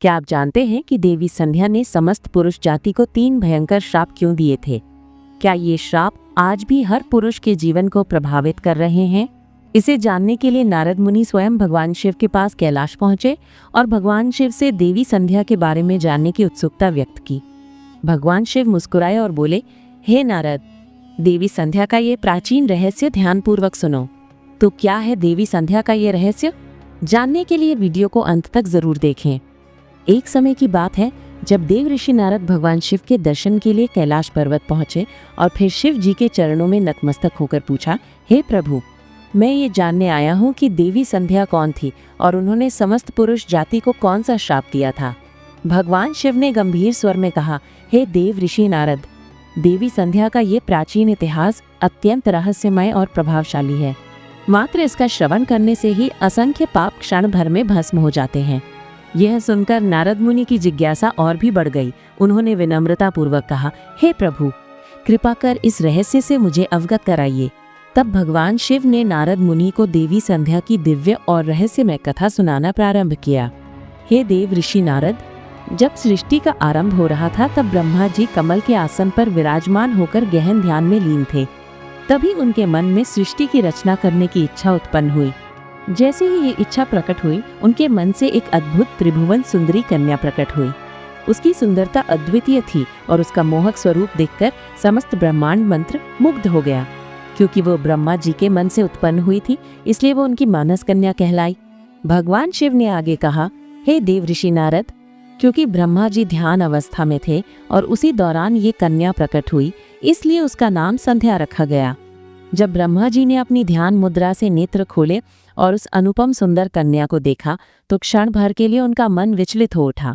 क्या आप जानते हैं कि देवी संध्या ने समस्त पुरुष जाति को 3 भयंकर श्राप क्यों दिए थे? क्या ये श्राप आज भी हर पुरुष के जीवन को प्रभावित कर रहे हैं? इसे जानने के लिए नारद मुनि स्वयं भगवान शिव के पास कैलाश पहुंचे और भगवान शिव से देवी संध्या के बारे में जानने की उत्सुकता व्यक्त की। भगवान शिव मुस्कुराए और बोले, हे नारद, देवी संध्या का ये प्राचीन रहस्य ध्यानपूर्वक सुनो। तो क्या है देवी संध्या का ये रहस्य? जानने के लिए वीडियो को अंत तक जरूर देखें। एक समय की बात है जब देव ऋषि नारद भगवान शिव के दर्शन के लिए कैलाश पर्वत पहुंचे और फिर शिव जी के चरणों में नतमस्तक होकर पूछा, हे प्रभु, मैं ये जानने आया हूँ कि देवी संध्या कौन थी और उन्होंने समस्त पुरुष जाति को कौन सा श्राप दिया था। भगवान शिव ने गंभीर स्वर में कहा, हे देव ऋषि नारद, देवी संध्या का ये प्राचीन इतिहास अत्यंत रहस्यमय और प्रभावशाली है। मात्र इसका श्रवण करने से ही असंख्य पाप क्षण भर में भस्म हो जाते हैं। यह सुनकर नारद मुनि की जिज्ञासा और भी बढ़ गई। उन्होंने विनम्रता पूर्वक कहा, हे प्रभु, कृपा कर इस रहस्य से मुझे अवगत कराइए। तब भगवान शिव ने नारद मुनि को देवी संध्या की दिव्य और रहस्यमय कथा सुनाना प्रारंभ किया। हे देव ऋषि नारद, जब सृष्टि का आरंभ हो रहा था तब ब्रह्मा जी कमल के आसन पर विराजमान होकर गहन ध्यान में लीन थे। तभी उनके मन में सृष्टि की रचना करने की इच्छा उत्पन्न हुई। जैसे ही ये इच्छा प्रकट हुई, उनके मन से एक अद्भुत त्रिभुवन सुंदरी कन्या प्रकट हुई। उसकी सुंदरता अद्वितीय थी और उसका मोहक स्वरूप देखकर समस्त ब्रह्मांड मंत्र मुग्ध हो गया। क्योंकि वो ब्रह्मा जी के मन से उत्पन्न हुई थी, इसलिए वो उनकी मानस कन्या कहलाई। भगवान शिव ने आगे कहा, हे देव ऋषि नारद, क्योंकि ब्रह्मा जी ध्यान अवस्था में थे और उसी दौरान ये कन्या प्रकट हुई, इसलिए उसका नाम संध्या रखा गया। जब ब्रह्मा जी ने अपनी ध्यान मुद्रा से नेत्र खोले और उस अनुपम सुंदर कन्या को देखा तो क्षण भर के लिए उनका मन विचलित हो उठा।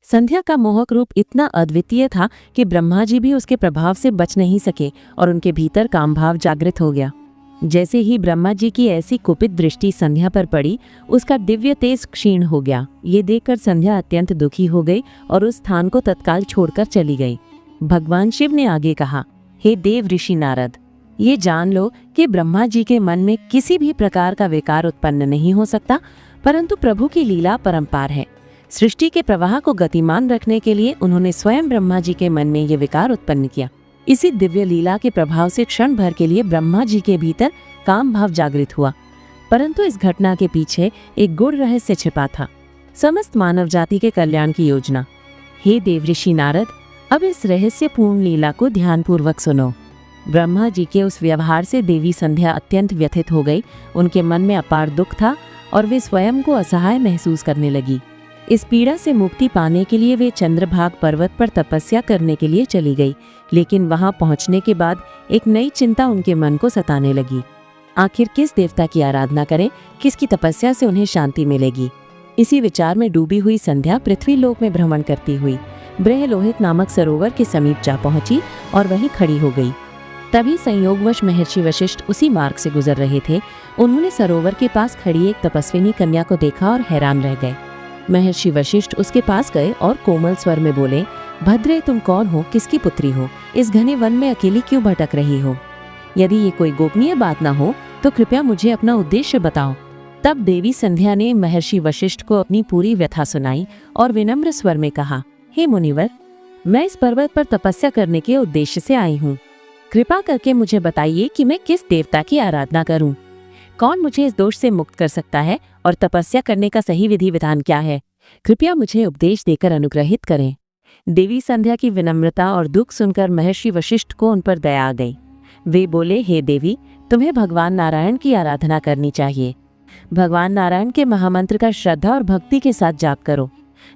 संध्या का मोहक रूप इतना अद्वितीय था कि ब्रह्मा जी भी उसके प्रभाव से बच नहीं सके और उनके भीतर कामभाव जागृत हो गया। जैसे ही ब्रह्मा जी की ऐसी कुपित दृष्टि संध्या पर पड़ी, उसका दिव्य तेज क्षीण हो गया। ये देखकर संध्या अत्यंत दुखी हो गई और उस स्थान को तत्काल छोड़कर चली गई। भगवान शिव ने आगे कहा, हे देव ऋषि नारद, ये जान लो कि ब्रह्मा जी के मन में किसी भी प्रकार का विकार उत्पन्न नहीं हो सकता, परंतु प्रभु की लीला परंपार है। सृष्टि के प्रवाह को गतिमान रखने के लिए उन्होंने स्वयं ब्रह्मा जी के मन में ये विकार उत्पन्न किया। इसी दिव्य लीला के प्रभाव से क्षण भर के लिए ब्रह्मा जी के भीतर काम भाव जागृत हुआ, परंतु इस घटना के पीछे एक गूढ़ रहस्य छिपा था, समस्त मानव जाति के कल्याण की योजना। हे देव ऋषि नारद, अब इस रहस्यपूर्ण लीला को ध्यानपूर्वक सुनो। ब्रह्मा जी के उस व्यवहार से देवी संध्या अत्यंत व्यथित हो गई। उनके मन में अपार दुख था और वे स्वयं को असहाय महसूस करने लगी। इस पीड़ा से मुक्ति पाने के लिए वे चंद्रभाग पर्वत पर तपस्या करने के लिए चली गई, लेकिन वहां पहुंचने के बाद एक नई चिंता उनके मन को सताने लगी। आखिर किस देवता की आराधना करें, किसकी तपस्या से उन्हें शांति मिलेगी? इसी विचार में डूबी हुई संध्या पृथ्वी लोक में भ्रमण करती हुई ब्रह्लोहित नामक सरोवर के समीप जा पहुंची और वहीं खड़ी हो गई। तभी संयोगवश महर्षि वशिष्ठ उसी मार्ग से गुजर रहे थे। उन्होंने सरोवर के पास खड़ी एक तपस्विनी कन्या को देखा और हैरान रह गए। महर्षि वशिष्ठ उसके पास गए और कोमल स्वर में बोले, भद्रे, तुम कौन हो, किसकी पुत्री हो, इस घने वन में अकेली क्यों भटक रही हो? यदि ये कोई गोपनीय बात न हो तो कृपया मुझे अपना उद्देश्य बताओ। तब देवी संध्या ने महर्षि वशिष्ठ को अपनी पूरी व्यथा सुनाई और विनम्र स्वर में कहा, हे मुनिवर, मैं इस पर्वत पर तपस्या करने के उद्देश्य से आई हूँ। कृपा करके मुझे बताइए कि मैं किस देवता की आराधना करूं? कौन मुझे इस दोष से मुक्त कर सकता है और तपस्या करने का सही विधि विधान क्या है? कृपया मुझे उपदेश देकर अनुग्रहित करें। देवी संध्या की विनम्रता और दुख सुनकर महर्षि वशिष्ठ को उन पर दया आ गई। वे बोले, हे देवी, तुम्हें भगवान नारायण की आराधना करनी चाहिए। भगवान नारायण के महामंत्र का श्रद्धा और भक्ति के साथ जाप करो।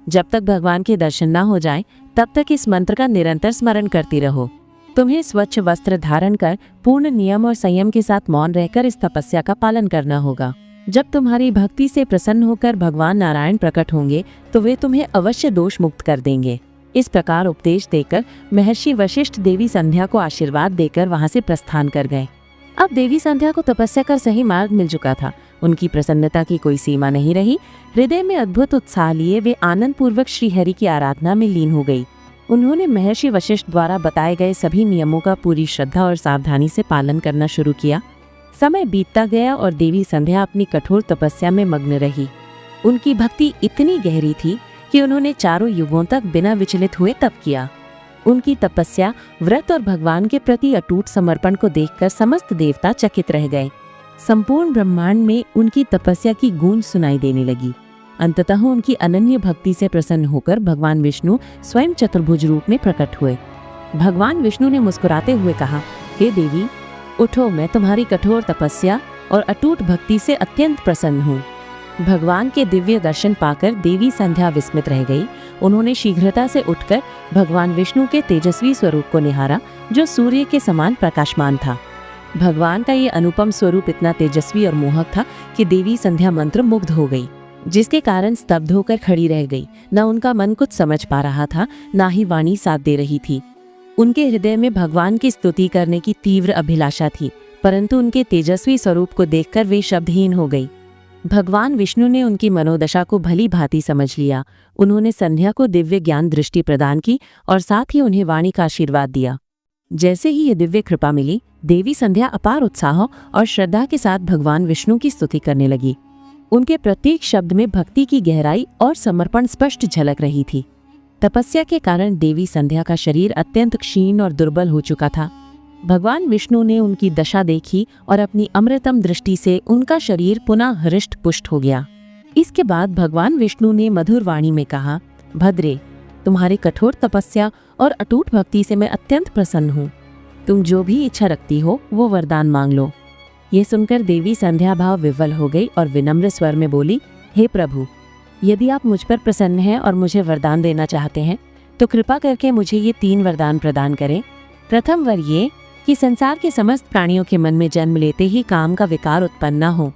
जब तक भगवान के दर्शन न हो जाए तब तक इस मंत्र का निरंतर स्मरण करती रहो। तुम्हें स्वच्छ वस्त्र धारण कर पूर्ण नियम और संयम के साथ मौन रहकर इस तपस्या का पालन करना होगा। जब तुम्हारी भक्ति से प्रसन्न होकर भगवान नारायण प्रकट होंगे तो वे तुम्हें अवश्य दोष मुक्त कर देंगे। इस प्रकार उपदेश देकर महर्षि वशिष्ठ देवी संध्या को आशीर्वाद देकर वहां से प्रस्थान कर गए। अब देवी संध्या को तपस्या कर सही मार्ग मिल चुका था। उनकी प्रसन्नता की कोई सीमा नहीं रही। हृदय में अद्भुत उत्साह लिए वे आनंद पूर्वक श्रीहरि की आराधना में लीन हो गई। उन्होंने महर्षि वशिष्ठ द्वारा बताए गए सभी नियमों का पूरी श्रद्धा और सावधानी से पालन करना शुरू किया। समय बीतता गया और देवी संध्या अपनी कठोर तपस्या में मग्न रही। उनकी भक्ति इतनी गहरी थी कि उन्होंने चारों युगों तक बिना विचलित हुए तप किया। उनकी तपस्या, व्रत और भगवान के प्रति अटूट समर्पण को देखकर समस्त देवता चकित रह गए। संपूर्ण ब्रह्मांड में उनकी तपस्या की गूंज सुनाई देने लगी। अंततः उनकी अनन्य भक्ति से प्रसन्न होकर भगवान विष्णु स्वयं चतुर्भुज रूप में प्रकट हुए। भगवान विष्णु ने मुस्कुराते हुए कहा, हे देवी, उठो, मैं तुम्हारी कठोर तपस्या और अटूट भक्ति से अत्यंत प्रसन्न हूँ। भगवान के दिव्य दर्शन पाकर देवी संध्या विस्मित रह गई। उन्होंने शीघ्रता से उठकर भगवान विष्णु के तेजस्वी स्वरूप को निहारा, जो सूर्य के समान प्रकाशमान था। भगवान का ये अनुपम स्वरूप इतना तेजस्वी और मोहक था कि देवी संध्या मंत्र मुग्ध हो गई, जिसके कारण स्तब्ध होकर खड़ी रह गई। न उनका मन कुछ समझ पा रहा था, न ही वाणी साथ दे रही थी। उनके हृदय में भगवान की स्तुति करने की तीव्र अभिलाषा थी, परंतु उनके तेजस्वी स्वरूप को देखकर वे शब्दहीन हो गई। भगवान विष्णु ने उनकी मनोदशा को भली भांति समझ लिया। उन्होंने संध्या को दिव्य ज्ञान दृष्टि प्रदान की और साथ ही उन्हें वाणी का आशीर्वाद दिया। जैसे ही ये दिव्य कृपा मिली, देवी संध्या अपार उत्साह और श्रद्धा के साथ भगवान विष्णु की स्तुति करने लगी। उनके प्रत्येक शब्द में भक्ति की गहराई और समर्पण स्पष्ट झलक रही थी। तपस्या के कारण देवी संध्या का शरीर अत्यंत क्षीण और दुर्बल हो चुका था। भगवान विष्णु ने उनकी दशा देखी और अपनी अमृतम दृष्टि से उनका शरीर पुनः हृष्ट पुष्ट हो गया। इसके बाद भगवान विष्णु ने मधुर वाणी में कहा, भद्रे, तुम्हारी कठोर तपस्या और अटूट भक्ति से मैं अत्यंत प्रसन्न हूँ। तुम जो भी इच्छा रखती हो वो वरदान मांग लो। ये सुनकर देवी संध्या भाव विवल हो गई और विनम्र स्वर में बोली, हे प्रभु, यदि आप मुझ पर प्रसन्न हैं और मुझे वरदान देना चाहते हैं तो कृपा करके मुझे ये 3 वरदान प्रदान करें। प्रथम वर ये कि संसार के समस्त प्राणियों के मन में जन्म लेते ही काम का विकार उत्पन्न न हो।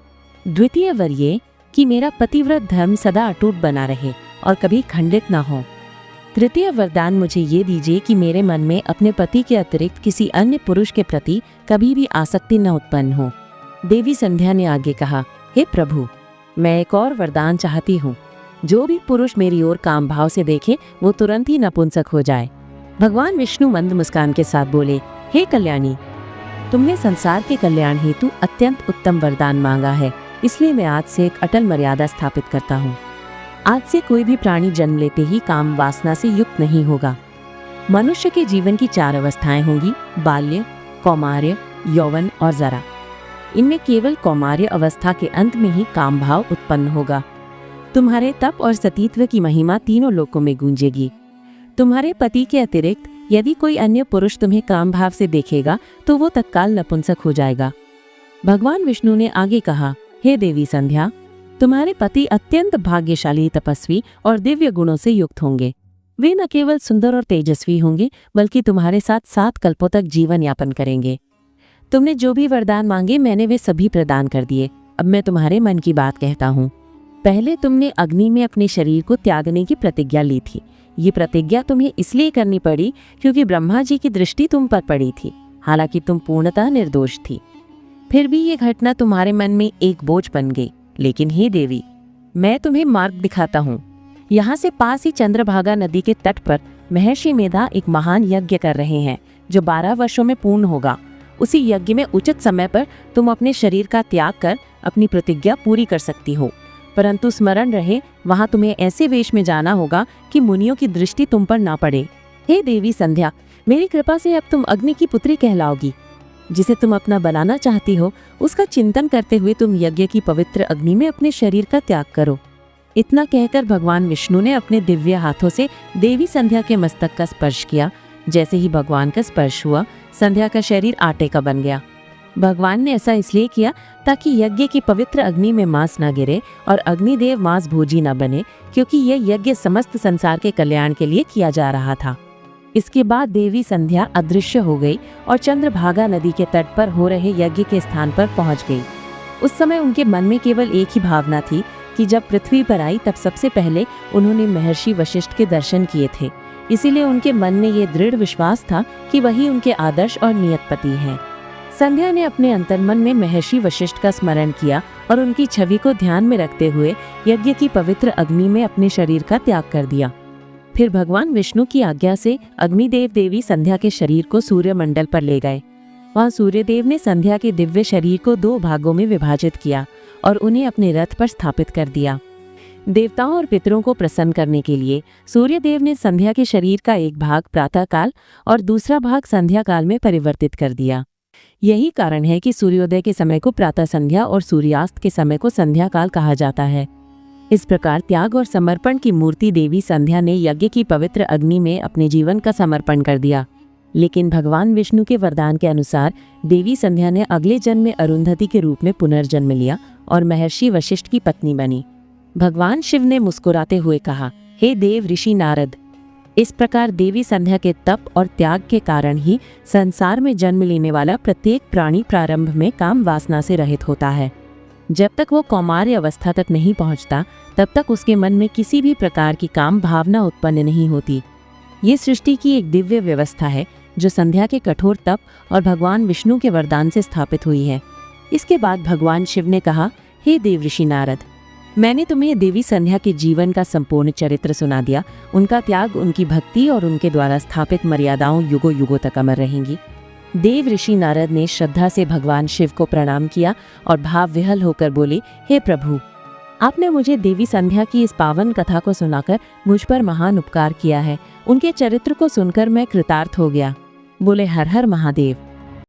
द्वितीय वर ये कि मेरा पतिव्रत धर्म सदा अटूट बना रहे और कभी खंडित न हो। तृतीय वरदान मुझे ये दीजिए कि मेरे मन में अपने पति के अतिरिक्त किसी अन्य पुरुष के प्रति कभी भी आसक्ति न उत्पन्न हो। देवी संध्या ने आगे कहा, हे प्रभु, मैं एक और वरदान चाहती हूँ। जो भी पुरुष मेरी ओर काम भाव से देखे वो तुरंत ही नपुंसक हो जाए। भगवान विष्णु मंद मुस्कान के साथ बोले, हे कल्याणी, तुमने संसार के कल्याण हेतु अत्यंत उत्तम वरदान मांगा है, इसलिए मैं आज से एक अटल मर्यादा स्थापित करता हूँ। आज से कोई भी प्राणी जन्म लेते ही काम वासना से युक्त नहीं होगा। मनुष्य के जीवन की 4 अवस्थाएं होंगी, बाल्य, कौमार्य, यौवन और जरा। इनमें केवल कौमार्य अवस्था के अंत में ही काम भाव उत्पन्न होगा। तुम्हारे तप और सतीत्व की महिमा तीनों लोकों में गूंजेगी। तुम्हारे पति के अतिरिक्त यदि कोई अन्य पुरुष तुम्हें काम भाव से देखेगा तो वो तत्काल नपुंसक हो जाएगा। भगवान विष्णु ने आगे कहा, हे देवी संध्या, तुम्हारे पति अत्यंत भाग्यशाली, तपस्वी और दिव्य गुणों से युक्त होंगे। वे न केवल सुंदर और तेजस्वी होंगे बल्कि तुम्हारे साथ 7 कल्पों तक जीवन यापन करेंगे। तुमने जो भी वरदान मांगे मैंने वे सभी प्रदान कर दिए। अब मैं तुम्हारे मन की बात कहता हूँ। पहले तुमने अग्नि में अपने शरीर को त्यागने की प्रतिज्ञा ली थी। ये प्रतिज्ञा तुम्हें इसलिए करनी पड़ी क्योंकि ब्रह्मा जी की दृष्टि तुम पर पड़ी थी, हालांकि तुम पूर्णतः निर्दोष थी। फिर भी ये घटना तुम्हारे मन में एक बोझ बन गई। लेकिन हे देवी, मैं तुम्हें मार्ग दिखाता हूँ। यहाँ से पास ही चंद्रभागा नदी के तट पर महर्षि मेधा एक महान यज्ञ कर रहे हैं जो 12 वर्षों में पूर्ण होगा। उसी यज्ञ में उचित समय पर तुम अपने शरीर का त्याग कर अपनी प्रतिज्ञा पूरी कर सकती हो, परंतु स्मरण रहे वहां तुम्हें ऐसे वेश में जाना होगा कि मुनियों की दृष्टि तुम पर ना पड़े। हे देवी संध्या, मेरी कृपा से अब तुम अग्नि की पुत्री कहलाओगी। जिसे तुम अपना बनाना चाहती हो उसका चिंतन करते हुए तुम यज्ञ की पवित्र अग्नि में अपने शरीर का त्याग करो। इतना कहकर भगवान विष्णु ने अपने दिव्य हाथों से देवी संध्या के मस्तक का स्पर्श किया। जैसे ही भगवान का स्पर्श हुआ, संध्या का शरीर आटे का बन गया। भगवान ने ऐसा इसलिए किया ताकि यज्ञ की पवित्र अग्नि में मांस न गिरे और अग्निदेव मांस भोजी न बने, क्योंकि यह यज्ञ समस्त संसार के कल्याण के लिए किया जा रहा था। इसके बाद देवी संध्या अदृश्य हो गई और चंद्रभागा नदी के तट पर हो रहे यज्ञ के स्थान पर पहुंच गई। उस समय उनके मन में केवल एक ही भावना थी कि जब पृथ्वी पर आई तब सबसे पहले उन्होंने महर्षि वशिष्ठ के दर्शन किए थे। इसीलिए उनके मन में ये दृढ़ विश्वास था कि वही उनके आदर्श और नियत पति हैं। संध्या ने अपने अंतर्मन में महर्षि वशिष्ठ का स्मरण किया और उनकी छवि को ध्यान में रखते हुए यज्ञ की पवित्र अग्नि में अपने शरीर का त्याग कर दिया। फिर भगवान विष्णु की आज्ञा से अग्निदेव देवी संध्या के शरीर को सूर्यमंडल पर ले गए। वहां सूर्यदेव ने संध्या के दिव्य शरीर को 2 भागों में विभाजित किया और उन्हें अपने रथ पर स्थापित कर दिया। देवताओं और पितरों को प्रसन्न करने के लिए सूर्यदेव ने संध्या के शरीर का एक भाग प्रातःकाल और दूसरा भाग संध्या काल में परिवर्तित कर दिया। यही कारण है कि सूर्योदय के समय को प्रातः संध्या और सूर्यास्त के समय को संध्या काल कहा जाता है। इस प्रकार त्याग और समर्पण की मूर्ति देवी संध्या ने यज्ञ की पवित्र अग्नि में अपने जीवन का समर्पण कर दिया। लेकिन भगवान विष्णु के वरदान के अनुसार देवी संध्या ने अगले जन्म में अरुंधति के रूप में पुनर्जन्म लिया और महर्षि वशिष्ठ की पत्नी बनी। भगवान शिव ने मुस्कुराते हुए कहा, हे देव ऋषि नारद, इस प्रकार देवी संध्या के तप और त्याग के कारण ही संसार में जन्म लेने वाला प्रत्येक प्राणी प्रारंभ में काम वासना से रहित होता है। जब तक वो कौमार्य अवस्था तक नहीं पहुंचता, तब तक उसके मन में किसी भी प्रकार की काम भावना उत्पन्न नहीं होती। ये सृष्टि की एक दिव्य व्यवस्था है जो संध्या के कठोर तप और भगवान विष्णु के वरदान से स्थापित हुई है। इसके बाद भगवान शिव ने कहा, हे देव ऋषि नारद, मैंने तुम्हें देवी संध्या के जीवन का संपूर्ण चरित्र सुना दिया। उनका त्याग, उनकी भक्ति और उनके द्वारा स्थापित मर्यादाओं युगों युगों तक अमर रहेंगी। देव ऋषि नारद ने श्रद्धा से भगवान शिव को प्रणाम किया और भाव विहल होकर बोले, हे प्रभु, आपने मुझे देवी संध्या की इस पावन कथा को सुनाकर मुझ पर महान उपकार किया है। उनके चरित्र को सुनकर मैं कृतार्थ हो गया। बोले, हर हर महादेव।